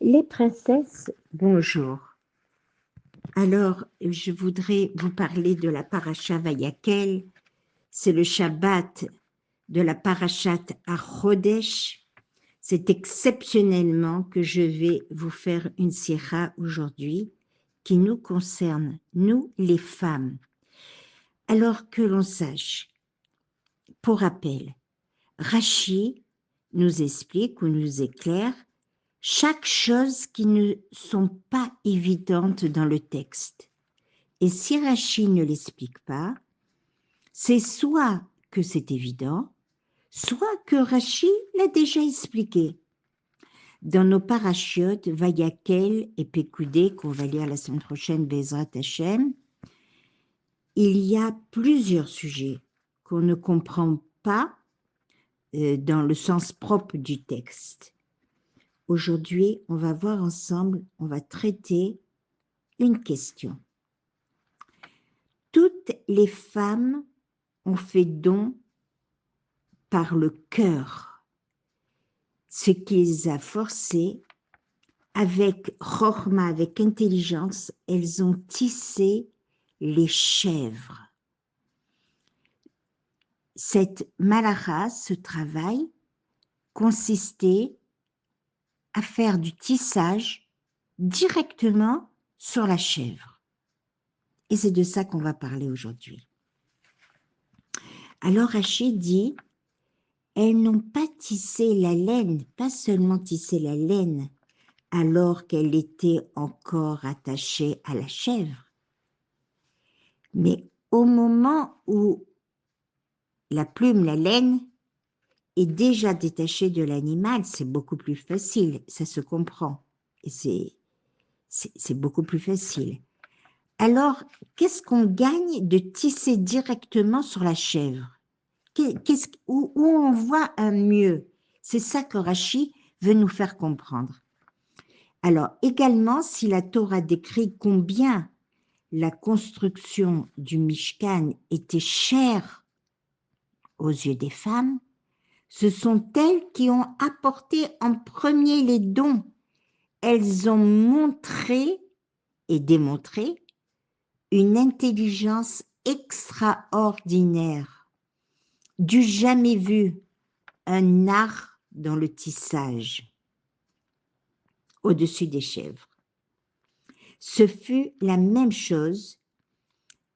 Les princesses, bonjour. Alors, je voudrais vous parler de la Parasha Vayakel. C'est le Shabbat de la Parashat HaChodesh. C'est exceptionnellement que je vais vous faire une sira aujourd'hui qui nous concerne, nous les femmes. Alors que l'on sache, pour rappel, Rashi nous explique ou nous éclaire chaque chose qui ne sont pas évidentes dans le texte. Et si Rashi ne l'explique pas, c'est soit que c'est évident, soit que Rashi l'a déjà expliqué. Dans nos parachiotes, Vayakel et Pécoudé, qu'on va lire la semaine prochaine, Bezrat Hashem, il y a plusieurs sujets qu'on ne comprend pas dans le sens propre du texte. Aujourd'hui, on va voir ensemble, on va traiter une question. Toutes les femmes ont fait don par le cœur, ce qui les a forcées, avec chorma, avec intelligence, elles ont tissé les chèvres. Cette malacha, ce travail, consistait à faire du tissage directement sur la chèvre. Et c'est de ça qu'on va parler aujourd'hui. Alors Rachid dit, elles n'ont pas tissé la laine, pas seulement tissé la laine, alors qu'elle était encore attachée à la chèvre, mais au moment où la plume, la laine, est déjà détachée de l'animal, c'est beaucoup plus facile, ça se comprend, et c'est beaucoup plus facile. Alors, qu'est-ce qu'on gagne de tisser directement sur la chèvre? Où on voit un mieux? C'est ça que Rashi veut nous faire comprendre. Alors, également, si la Torah décrit combien la construction du Mishkan était chère aux yeux des femmes, ce sont elles qui ont apporté en premier les dons. Elles ont montré et démontré une intelligence extraordinaire, du jamais vu, un art dans le tissage au-dessus des chèvres. Ce fut la même chose,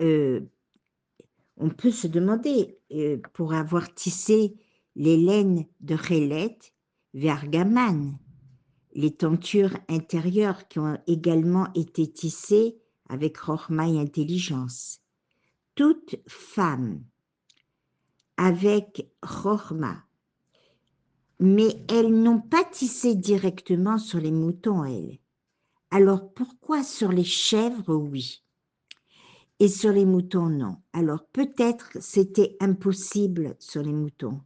on peut se demander, pour avoir tissé les laines de Chélet vers Gaman, les tentures intérieures qui ont également été tissées avec Chochma et intelligence. Toute femme avec Chochma, mais elles n'ont pas tissé directement sur les moutons, elles. Alors pourquoi sur les chèvres, oui, et sur les moutons, non? Alors peut-être c'était impossible sur les moutons.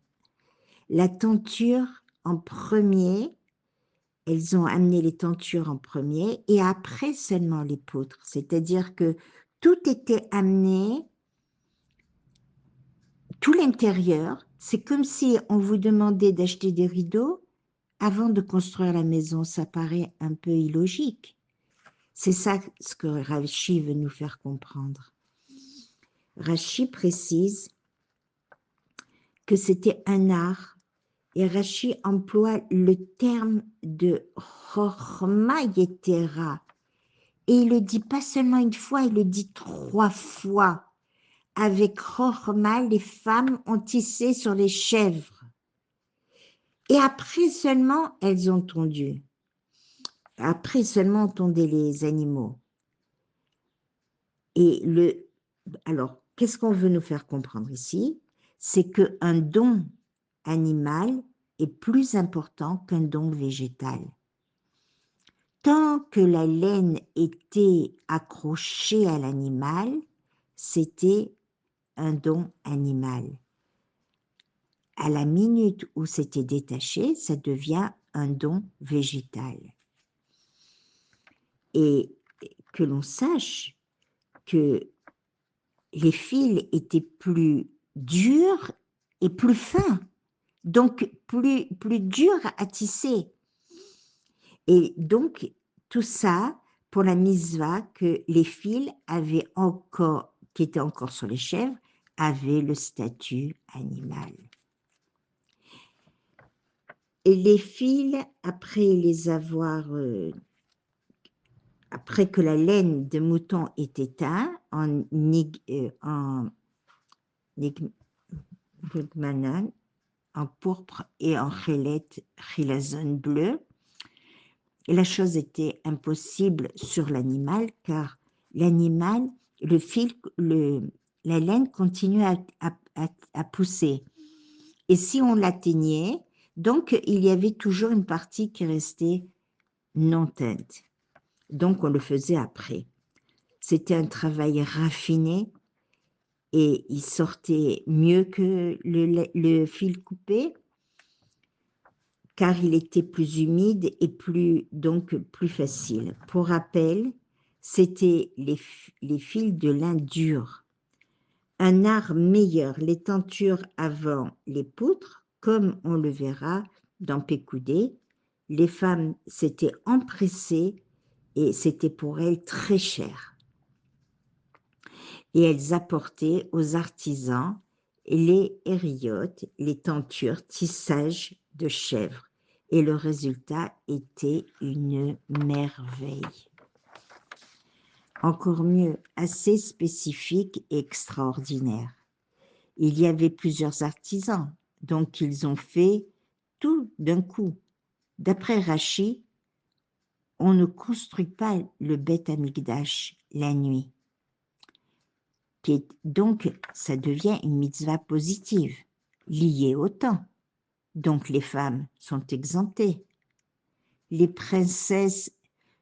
La tenture en premier, elles ont amené les tentures en premier et après seulement les poutres. C'est-à-dire que tout était amené, tout l'intérieur. C'est comme si on vous demandait d'acheter des rideaux avant de construire la maison. Ça paraît un peu illogique. C'est ça ce que Rashi veut nous faire comprendre. Rashi précise que c'était un art et Rashi emploie le terme de Chochma Yetera. Et il le dit pas seulement une fois, il le dit 3 fois. Avec Chochma, les femmes ont tissé sur les chèvres. Et après seulement, elles ont tondu. Après seulement, on tondait les animaux. Et alors, qu'est-ce qu'on veut nous faire comprendre ici? C'est qu'un don animal est plus important qu'un don végétal. Tant que la laine était accrochée à l'animal, c'était un don animal. À la minute où c'était détaché, ça devient un don végétal. Et que l'on sache que les fils étaient plus durs et plus fins, donc plus durs à tisser. Et donc, tout ça pour la mitzvah que les fils avaient encore, qui étaient encore sur les chèvres, avaient le statut animal. Et les fils, après les avoir, après que la laine de mouton est éteinte en nigmanan, en pourpre et en chilazone bleu, et la chose était impossible sur l'animal car l'animal, le fil, la laine continue à pousser. Et si on l'atteignait, donc il y avait toujours une partie qui restait non teinte. Donc on le faisait après. C'était un travail raffiné et il sortait mieux que le fil coupé car il était plus humide et donc plus facile. Pour rappel, c'était les fils de lin dur. Un art meilleur, les tentures avant les poutres, comme on le verra dans Pécoudé, les femmes s'étaient empressées et c'était pour elles très cher. Et elles apportaient aux artisans les hériotes, les tentures, tissages de chèvre. Et le résultat était une merveille. Encore mieux, assez spécifique et extraordinaire. Il y avait plusieurs artisans, donc ils ont fait tout d'un coup. D'après Rachi, on ne construit pas le Beth Amikdash la nuit. Donc, ça devient une mitzvah positive, liée au temps. Donc, les femmes sont exemptées. Les princesses,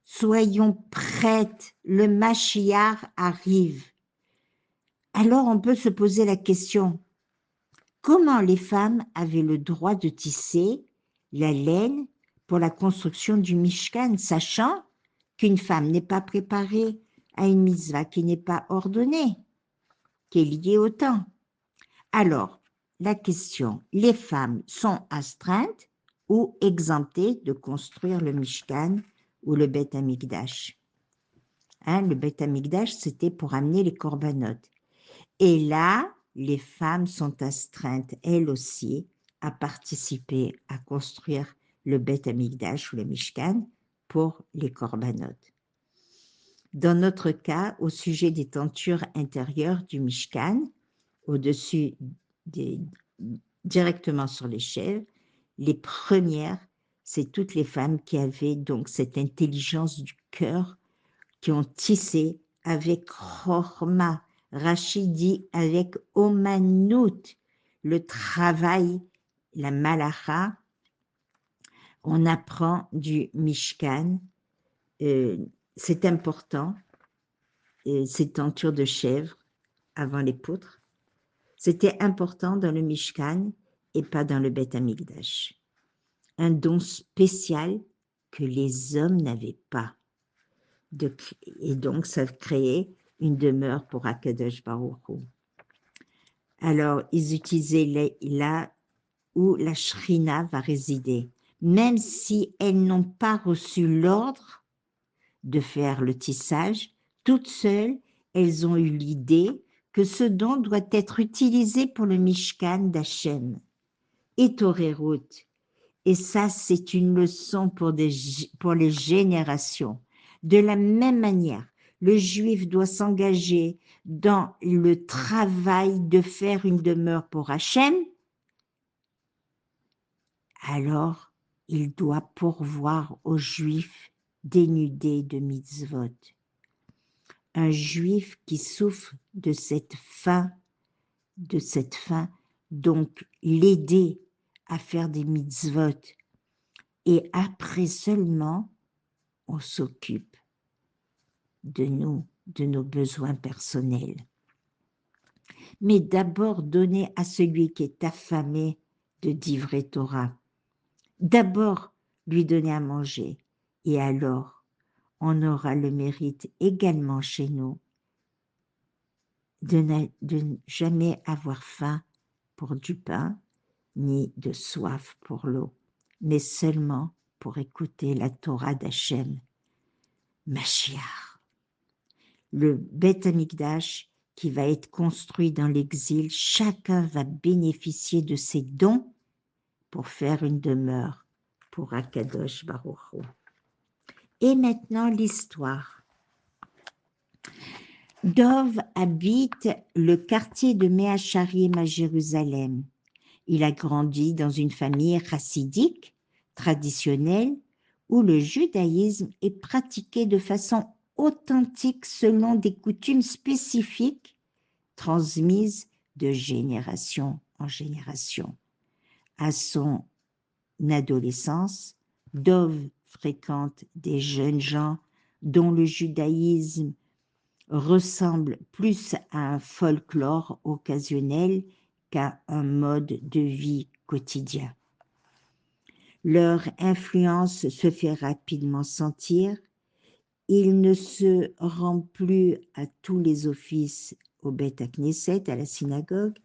soyons prêtes, le Mashiach arrive. Alors, on peut se poser la question, comment les femmes avaient le droit de tisser la laine pour la construction du Mishkan, sachant qu'une femme n'est pas préparée à une mitzvah qui n'est pas ordonnée, qui est liée au temps. Alors, la question, les femmes sont astreintes ou exemptées de construire le Mishkan ou le Beth Amikdash. Le Beth Amikdash, c'était pour amener les corbanotes. Et là, les femmes sont astreintes, elles aussi, à participer à construire le Beth Amikdash ou le Mishkan pour les corbanotes. Dans notre cas, au sujet des tentures intérieures du Mishkan, au-dessus directement sur les chèvres, les premières, c'est toutes les femmes qui avaient donc cette intelligence du cœur, qui ont tissé avec chorma, Rachid dit avec omanout, le travail, la malacha. On apprend du Mishkan, c'est important, ces tentures de chèvre avant les poutres. C'était important dans le Mishkan et pas dans le Beth Amikdash. Un don spécial que les hommes n'avaient pas. Et donc, ça créait une demeure pour Akadosh Baruch Hu. Alors, ils utilisaient là où la Shrina va résider. Même si elles n'ont pas reçu l'ordre de faire le tissage, toutes seules, elles ont eu l'idée que ce don doit être utilisé pour le Mishkan d'Hachem et Torerut. Et ça, c'est une leçon pour les générations. De la même manière, le juif doit s'engager dans le travail de faire une demeure pour Hachem, alors il doit pourvoir aux juifs dénudés de mitzvot. Un juif qui souffre de cette faim, donc l'aider à faire des mitzvot. Et après seulement, on s'occupe de nous, de nos besoins personnels. Mais d'abord donner à celui qui est affamé de divrei Torah. D'abord lui donner à manger. Et alors, on aura le mérite également chez nous de ne jamais avoir faim pour du pain, ni de soif pour l'eau, mais seulement pour écouter la Torah d'Hachem. Mashiach. Le Beth Amikdash qui va être construit dans l'exil, chacun va bénéficier de ses dons pour faire une demeure pour Akadosh Baruch Hu. Et maintenant l'histoire. Dov habite le quartier de Mea Sharim à Jérusalem. Il a grandi dans une famille chassidique, traditionnelle, où le judaïsme est pratiqué de façon authentique selon des coutumes spécifiques transmises de génération en génération. À son adolescence, Dov fréquente des jeunes gens dont le judaïsme ressemble plus à un folklore occasionnel qu'à un mode de vie quotidien. Leur influence se fait rapidement sentir. Il ne se rend plus à tous les offices au Beth Knesset, à la synagogue.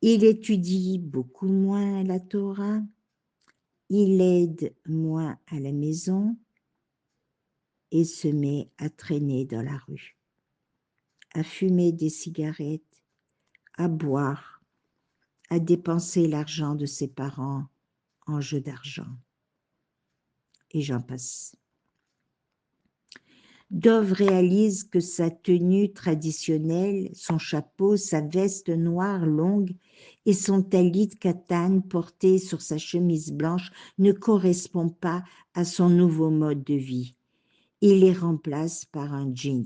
Il étudie beaucoup moins la Torah. Il aide moins à la maison et se met à traîner dans la rue, à fumer des cigarettes, à boire, à dépenser l'argent de ses parents en jeu d'argent. Et j'en passe. Dov réalise que sa tenue traditionnelle, son chapeau, sa veste noire longue et son talit katan porté sur sa chemise blanche ne correspondent pas à son nouveau mode de vie. Il les remplace par un jeans,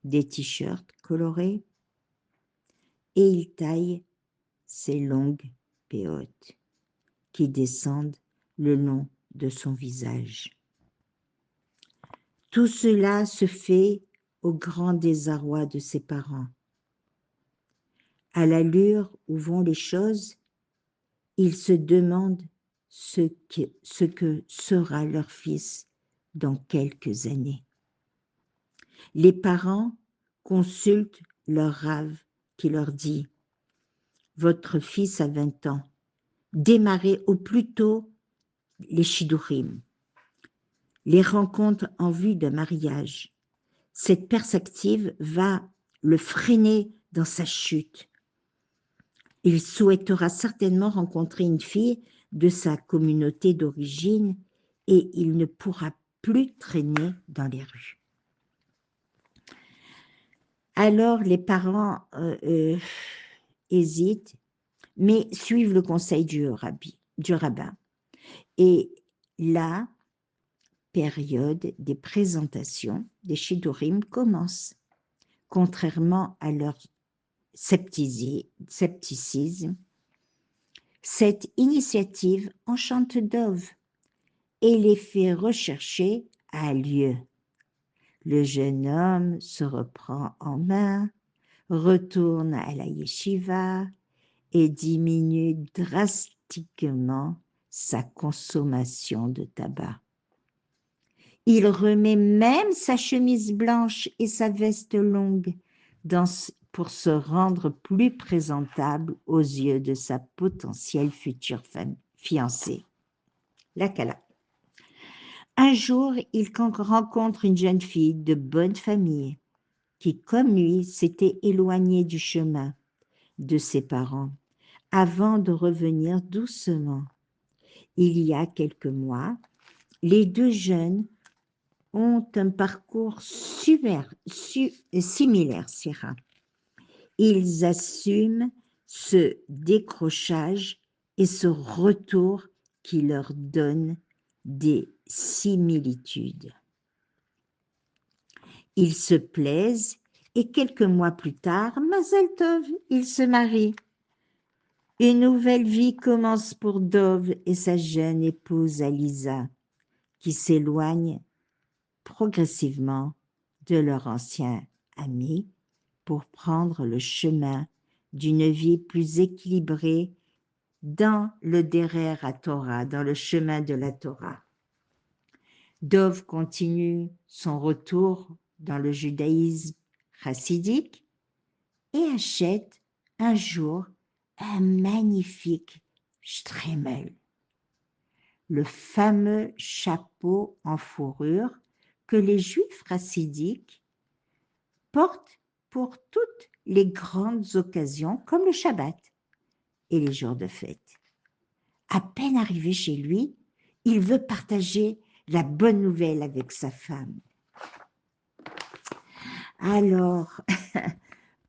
des t-shirts colorés et il taille ses longues péotes qui descendent le long de son visage. Tout cela se fait au grand désarroi de ses parents. À l'allure où vont les choses, ils se demandent ce que sera leur fils dans quelques années. Les parents consultent leur rave qui leur dit « Votre fils a 20 ans, démarrez au plus tôt les shidurim, les rencontres en vue d'un mariage. Cette perspective va le freiner dans sa chute. Il souhaitera certainement rencontrer une fille de sa communauté d'origine et il ne pourra plus traîner dans les rues. » Alors les parents hésitent, mais suivent le conseil du rabbin. Et la période des présentations des shidurim commence. Contrairement à leur scepticisme, cette initiative enchante Dov et l'effet recherché a lieu. Le jeune homme se reprend en main, retourne à la yeshiva et diminue drastiquement sa consommation de tabac. Il remet même sa chemise blanche et sa veste longue pour se rendre plus présentable aux yeux de sa potentielle future fiancée, la Kala. Un jour, il rencontre une jeune fille de bonne famille qui, comme lui, s'était éloignée du chemin de ses parents avant de revenir doucement. Il y a quelques mois, les deux jeunes ont un parcours similaire, Syrah. Ils assument ce décrochage et ce retour qui leur donne des similitudes. Ils se plaisent et quelques mois plus tard, Mazel Tov, ils se marient. Une nouvelle vie commence pour Dov et sa jeune épouse Aliza, qui s'éloignent progressivement de leur ancien ami pour prendre le chemin d'une vie plus équilibrée dans le Derer HaTorah, dans le chemin de la Torah. Dov continue son retour dans le judaïsme chassidique et achète un jour un magnifique Stremel, le fameux chapeau en fourrure que les Juifs chassidiques portent pour toutes les grandes occasions, comme le Shabbat et les jours de fête. À peine arrivé chez lui, il veut partager la bonne nouvelle avec sa femme. Alors,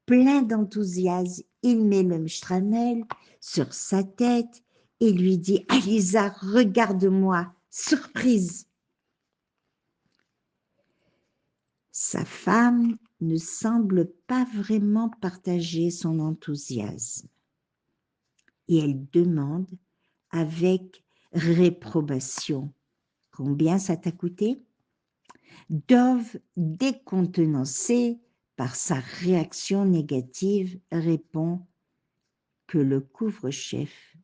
plein d'enthousiasme, il met le mstramel sur sa tête et lui dit « Alisa, regarde-moi, surprise !» Sa femme ne semble pas vraiment partager son enthousiasme et elle demande avec réprobation « Combien ça t'a coûté ?» Dov, décontenancé par sa réaction négative, répond que le couvre-chef,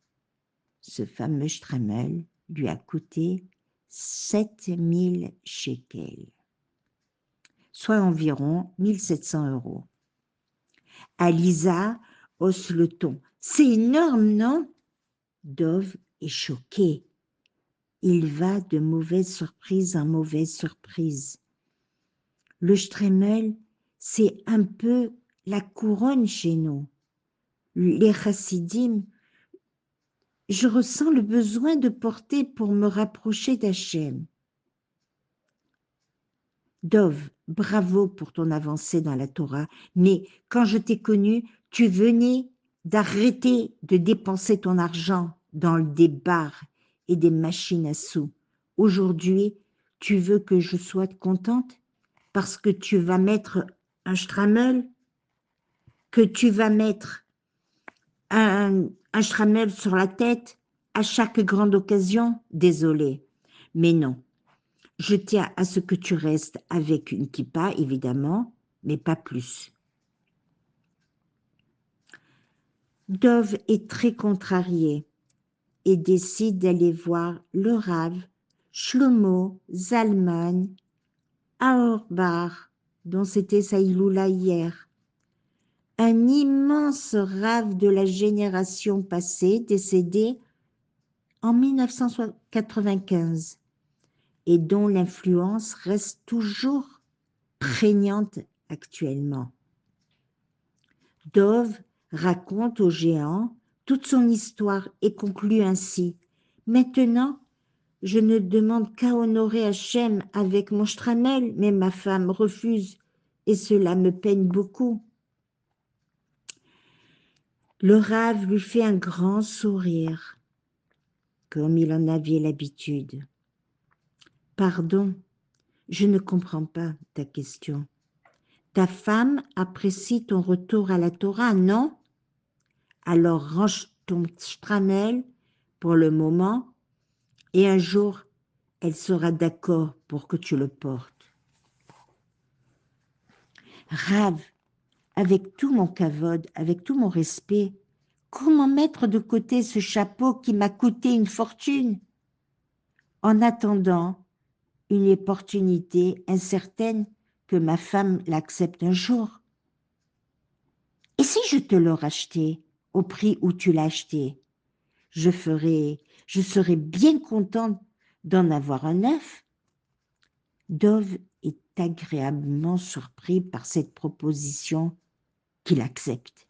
ce fameux Stremel, lui a coûté 7000 shekels, soit environ 1700 €. Alisa hausse le ton. C'est énorme, non? Dov est choqué. Il va de mauvaise surprise en mauvaise surprise. Le Stremel, c'est un peu la couronne chez nous. Les chassidim, je ressens le besoin de porter pour me rapprocher d'Hachem. Dov, bravo pour ton avancée dans la Torah, mais quand je t'ai connu, tu venais d'arrêter de dépenser ton argent dans des bars et des machines à sous. Aujourd'hui, tu veux que je sois contente parce que tu vas mettre un Stremel, que tu vas mettre un Stremel sur la tête à chaque grande occasion? Désolé, mais non. Je tiens à ce que tu restes avec une kippa, évidemment, mais pas plus. Dov est très contrarié et décide d'aller voir le Rav Shlomo Zalman Auerbach, dont c'était sa Iloula hier. Un immense Rav de la génération passée, décédé en 1995, et dont l'influence reste toujours prégnante actuellement. Dov raconte au géant toute son histoire et conclut ainsi. Maintenant, je ne demande qu'à honorer Hachem avec mon Stremel, mais ma femme refuse et cela me peine beaucoup. Le Rav lui fait un grand sourire, comme il en avait l'habitude. Pardon, je ne comprends pas ta question. Ta femme apprécie ton retour à la Torah, non? Alors range ton Stremel pour le moment et un jour, elle sera d'accord pour que tu le portes. Rav, avec tout mon kavod, avec tout mon respect, comment mettre de côté ce chapeau qui m'a coûté une fortune? En attendant une opportunité incertaine que ma femme l'accepte un jour. Et si je te le rachetais au prix où tu l'as acheté? Je serais bien contente d'en avoir un neuf. Dov est agréablement surpris par cette proposition qu'il accepte.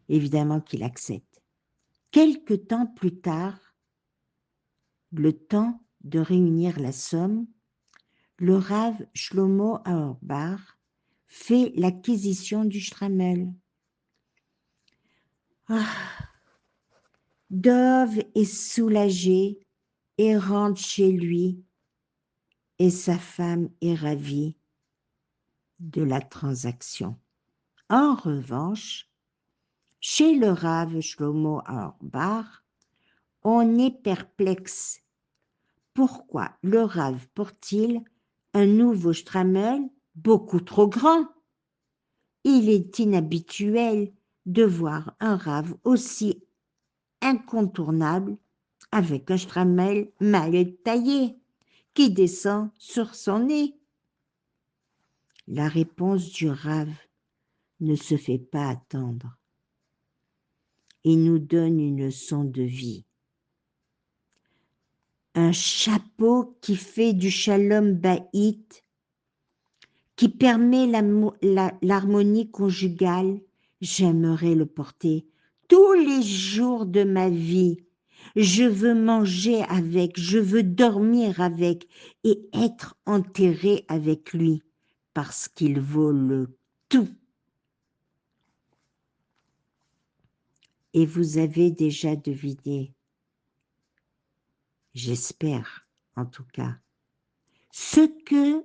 Évidemment qu'il accepte. Quelque temps plus tard, le temps de réunir la somme, le Rav Shlomo Auerbach fait l'acquisition du Stremel. Dov est soulagé et rentre chez lui et sa femme est ravie de la transaction. En revanche, chez le Rav Shlomo Auerbach, on est perplexe. Pourquoi le Rav porte-t-il un nouveau Stremel beaucoup trop grand? Il est inhabituel de voir un Rav aussi incontournable avec un Stremel mal taillé qui descend sur son nez. La réponse du Rav ne se fait pas attendre. et nous donne une leçon de vie. Un chapeau qui fait du shalom baït, qui permet l'harmonie conjugale, j'aimerais le porter tous les jours de ma vie. Je veux manger avec, je veux dormir avec et être enterré avec lui parce qu'il vaut le tout. Et vous avez déjà deviné, j'espère en tout cas, ce que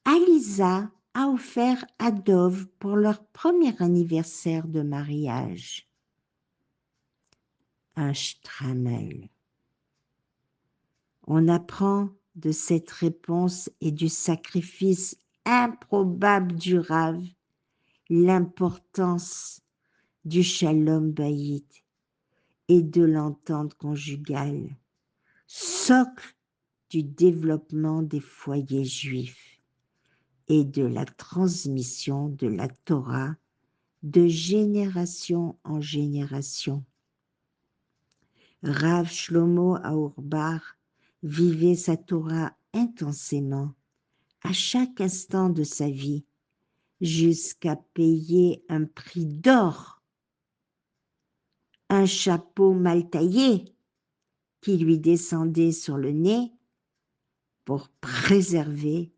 Alisa a offert à Dov pour leur premier anniversaire de mariage. Un shtramel. On apprend de cette réponse et du sacrifice improbable du Rav l'importance du shalom baït et de l'entente conjugale, socle du développement des foyers juifs et de la transmission de la Torah de génération en génération. Rav Shlomo Auerbach vivait sa Torah intensément à chaque instant de sa vie, jusqu'à payer un prix d'or, un chapeau mal taillé qui lui descendait sur le nez pour préserver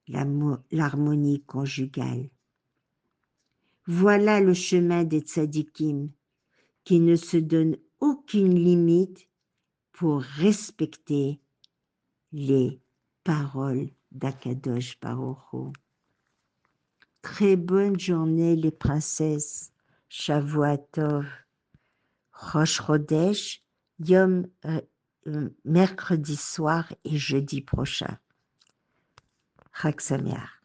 l'harmonie conjugale. Voilà le chemin des tzadikim qui ne se donnent aucune limite pour respecter les paroles d'Akadosh Baruch Hu. Très bonne journée les princesses. Shavua Tov. Rosh Chodesh, mercredi soir et jeudi prochain. Chag Sameach.